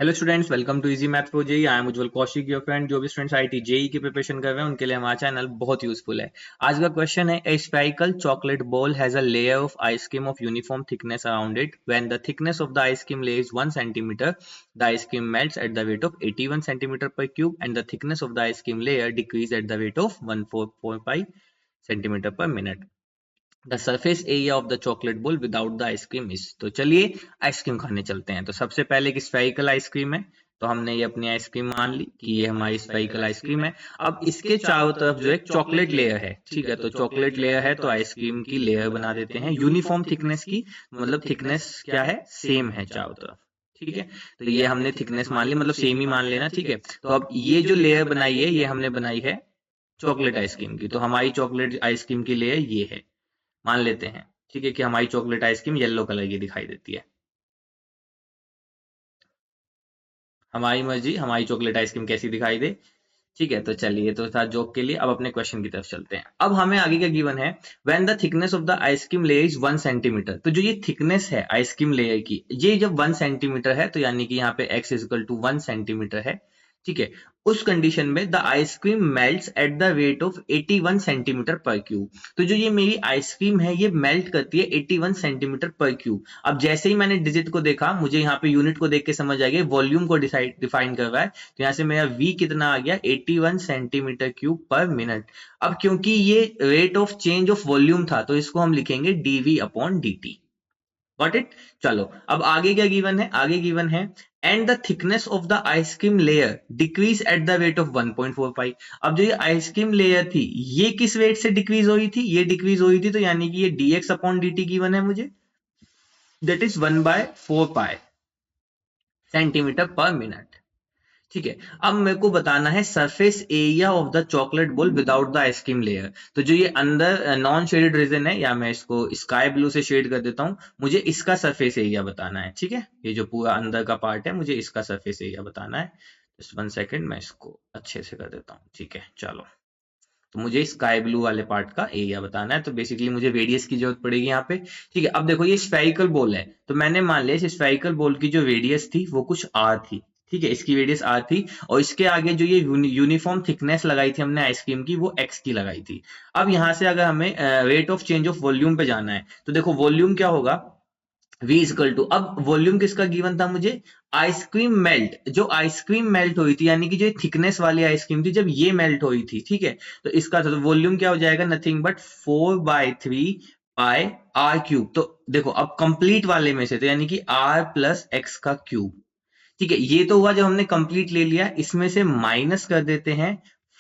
Hello students, welcome to easy math for JEE. I am Ujjwal Kaushik, your friend. जो भी students IIT JEE की preparation कर रहे हैं उनके लिए हमारा चैनल बहुत यूजफुल है। आज का क्वेश्चन है, a spherical chocolate ball has a layer of ice cream of uniform thickness around it. When the thickness of the ice cream layer is 1 centimetre, the ice cream melts at the rate of 81 centimetre per cube and the thickness of the ice cream layer decrease at the rate of 1445 centimetre per minute. The surface area of the chocolate ball without the ice cream is. तो चलिए ice cream खाने चलते हैं। तो सबसे पहले एक spherical ice cream है, तो हमने ये अपनी आइसक्रीम मान ली कि ये हमारी स्फेरिकल आइसक्रीम है। अब इसके चारों तरफ जो एक चॉकलेट लेयर है, ठीक है, तो चॉकलेट लेयर है तो आइसक्रीम की लेयर बना देते हैं यूनिफॉर्म थिकनेस की। मतलब थिकनेस क्या है, सेम है चारों तरफ, ठीक है। तो ये हमने थिकनेस मान ली, मतलब सेम ही मान लेना, ठीक है। तो अब ये जो लेयर बनाई है ये हमने बनाई है चॉकलेट आइसक्रीम की। तो हमारी चॉकलेट आइसक्रीम की लेयर ये है, मान लेते हैं, ठीक है, कि हमारी चॉकलेट आइसक्रीम येलो कलर की दिखाई देती है। हमारी मर्जी, हमारी चॉकलेट आइसक्रीम कैसी दिखाई दे, ठीक है। तो चलिए, तो था जोक के लिए। अब अपने क्वेश्चन की तरफ चलते हैं। अब हमें आगे क्या गिवन है, when the thickness of the ice cream layer is 1 centimetre. तो जो ये थिकनेस है आइसक्रीम लेयर की, ये जब 1 सेंटीमीटर है तो यानी कि यहाँ पे x is equal to 1 centimetre है, ठीक है। उस कंडीशन में the ice cream melts at the rate of 81 centimetre per cube. तो जो ये मेरी आइसक्रीम है ये मेल्ट करती है 81 सेंटीमीटर पर क्यूब। अब जैसे ही मैंने डिजिट को देखा, मुझे यहाँ पे यूनिट को देख के समझ आ गया वॉल्यूम को डिफाइन कर रहा है। तो यहाँ से मेरा v कितना आ गया, 81 सेंटीमीटर क्यूब पर मिनट। अब क्योंकि ये rate of change of volume था तो इसको हम लिखेंगे dv upon dt। Got it. चलो अब आगे क्या गिवन है, आगे गिवन है and the thickness of the ice cream layer decrease at the rate of 1.45। अब जो ये आइसक्रीम लेयर थी ये किस रेट से डिक्रीज हुई थी, ये डिक्रीज हुई थी, तो यानी कि ये dx अपॉन dt गिवन है मुझे, that is 1/4 pi centimetre per minute, ठीक है। अब मेरे को बताना है surface area of the chocolate ball without the ice cream layer. तो जो ये अंदर नॉन शेडेड रीजन है, या मैं इसको स्काई ब्लू से शेड कर देता हूं, मुझे इसका सरफेस एरिया बताना है, ठीक है। ये जो पूरा अंदर का पार्ट है मुझे इसका सरफेस एरिया बताना है। जस्ट 1 सेकेंड, मैं इसको अच्छे से कर देता हूँ, ठीक है। चलो, तो मुझे स्काई ब्लू वाले पार्ट का एरिया बताना है। तो बेसिकली मुझे रेडियस की जरूरत पड़ेगी यहाँ पे, ठीक है। अब देखो ये स्फेरिकल बॉल है, तो मैंने मान लिया इस स्फेरिकल बॉल की जो रेडियस थी वो कुछ r थी, ठीक है, इसकी रेडियस r थी। और इसके आगे जो ये यूनिफॉर्म थिकनेस लगाई थी हमने आइसक्रीम की, वो x की लगाई थी। अब यहाँ से अगर हमें rate of change of volume पे जाना है, तो देखो वॉल्यूम क्या होगा, v इक्वल टू, अब वॉल्यूम किसका गिवन था मुझे, आइसक्रीम मेल्ट, जो आइसक्रीम मेल्ट हुई थी, यानी कि जो थिकनेस वाली आइसक्रीम थी जब ये मेल्ट हुई थी, ठीक है। तो इसका तो वॉल्यूम क्या हो जाएगा, nothing but 4/3 pi r cube. तो देखो अब कंप्लीट वाले में से, तो यानी कि r प्लस एक्स का क्यूब, ठीक है। ये तो हुआ जब हमने कंप्लीट ले लिया, इसमें से माइनस कर देते हैं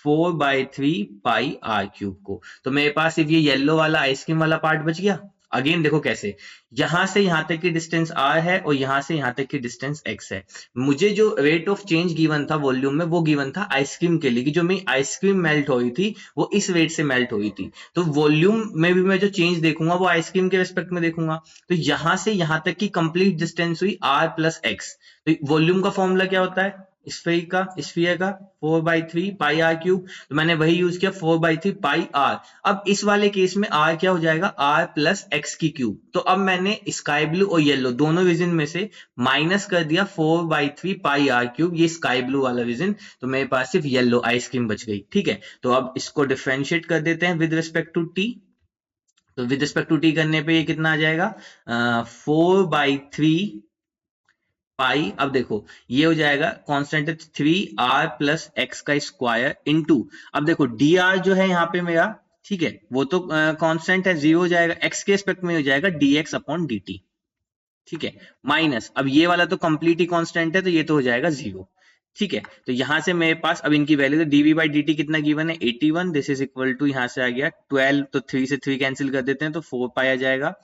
4/3 पाई आर क्यूब को। तो मेरे पास सिर्फ ये येलो वाला आइसक्रीम वाला पार्ट बच गया। अगेन देखो कैसे, यहां से यहां तक की डिस्टेंस r है और यहां से यहां तक की डिस्टेंस x है। मुझे जो रेट ऑफ चेंज गिवन था वॉल्यूम में, वो गिवन था आइसक्रीम के लिए, कि जो मेरी आइसक्रीम मेल्ट हुई थी वो इस रेट से मेल्ट हुई थी। तो वॉल्यूम में भी मैं जो चेंज देखूंगा वो आइसक्रीम के रिस्पेक्ट में देखूंगा। तो यहां से यहां तक की कंप्लीट डिस्टेंस हुई r प्लस एक्स। तो वॉल्यूम का फॉर्मूला क्या होता है, स्फीयर का 4/3 पाई आर क्यूब। तो मैंने वही यूज किया, 4/3 पाई आर। अब इस वाले केस में r क्या हो जाएगा, r प्लस एक्स की क्यूब। तो अब मैंने स्काई ब्लू और येलो दोनों रीजन में से माइनस कर दिया 4/3 पाई आर क्यूब, ये स्काई ब्लू वाला रीजन। तो मेरे पास सिर्फ येलो आइसक्रीम बच गई, ठीक है। तो अब इसको डिफरेंशिएट कर देते हैं विद रिस्पेक्ट टू टी। तो विद रिस्पेक्ट टू टी करने पे ये कितना आ जाएगा, 4/3 पाई। अब देखो ये हो जाएगा कांस्टेंट है 3r प्लस एक्स का स्क्वायर इनटू, अब देखो dr जो है यहाँ पे मेरा, ठीक है, वो तो कांस्टेंट है, 0 हो जाएगा, x के रिस्पेक्ट में हो जाएगा dx अपॉन dt, ठीक है। माइनस, अब ये वाला तो कंप्लीट ही कांस्टेंट है तो ये तो हो जाएगा 0, ठीक है। तो यहां से मेरे पास अब इनकी वैल्यू, तो dv बाई dt कितना गिवन है 81, दिस इज इक्वल टू, यहां से आ गया 12, तो 3 से 3 कैंसिल कर देते हैं तो 4 पाई आ जाएगा,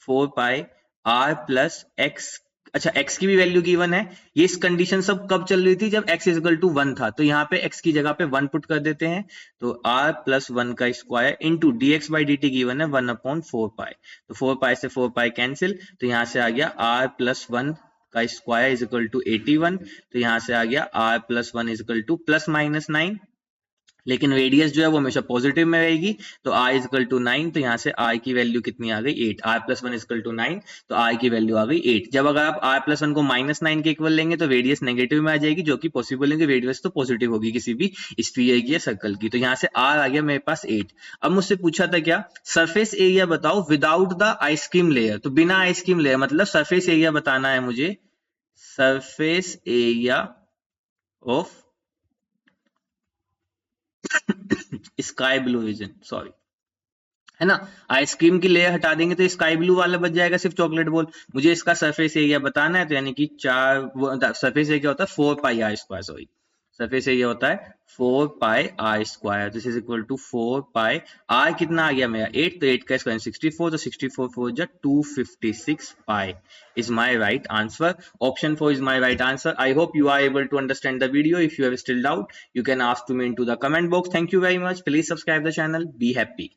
4 पाई r प्लस एक्स। अच्छा, x की भी वैल्यू गिवन है। ये इस कंडीशन सब कब चल रही थी, जब x इज इक्वल टू 1 था। तो यहाँ पे x की जगह पे 1 पुट कर देते हैं, तो r प्लस 1 का square into dx by dt given है 1/4 पाई। तो 4 पाई से 4 पाई कैंसिल, तो यहाँ से आ गया r प्लस 1 का स्क्वायर इज इक्वल टू 81। तो यहाँ से आ गया r plus 1 is equal two plus minus 9, लेकिन रेडियस जो है वो हमेशा पॉजिटिव में रहेगी। तो r इज इक्वल टू 9, तो यहाँ से r की वैल्यू कितनी आ गई 8, r+1 इज इक्वल टू 9, तो r की वैल्यू आ गई 8। जब अगर आप r+1 को -9 के इक्वल लेंगे तो रेडियस नेगेटिव में आ जाएगी, जो कि पॉसिबल है कि रेडियस तो पॉजिटिव होगी किसी भी स्फीयर की या सर्कल की। तो यहाँ से r आ गया मेरे पास 8। अब मुझसे पूछा था क्या, सरफेस एरिया बताओ विदाउट द आइसक्रीम लेयर। तो बिना आइसक्रीम लेयर मतलब सरफेस एरिया बताना है मुझे, surface area of sky blue region, sorry, है ना। आइसक्रीम की लेयर हटा देंगे तो स्काई ब्लू वाला बच जाएगा सिर्फ चॉकलेट बॉल। मुझे इसका सरफेस एरिया बताना है, तो यानी कि सरफेस एरिया होता है 4πr², सॉरी, सरफेस एरिया होता है 4πr²। This is equal to 4π, r कितना आ गया मेरा 8, तो 8 का स्क्वायर 64, तो 64 4 जा 256 पाई is my right answer. Option 4 is my right answer. I hope you are able to understand the video. If you have still doubt, you can ask to me into the comment box. Thank you very much. Please subscribe the channel. Be happy.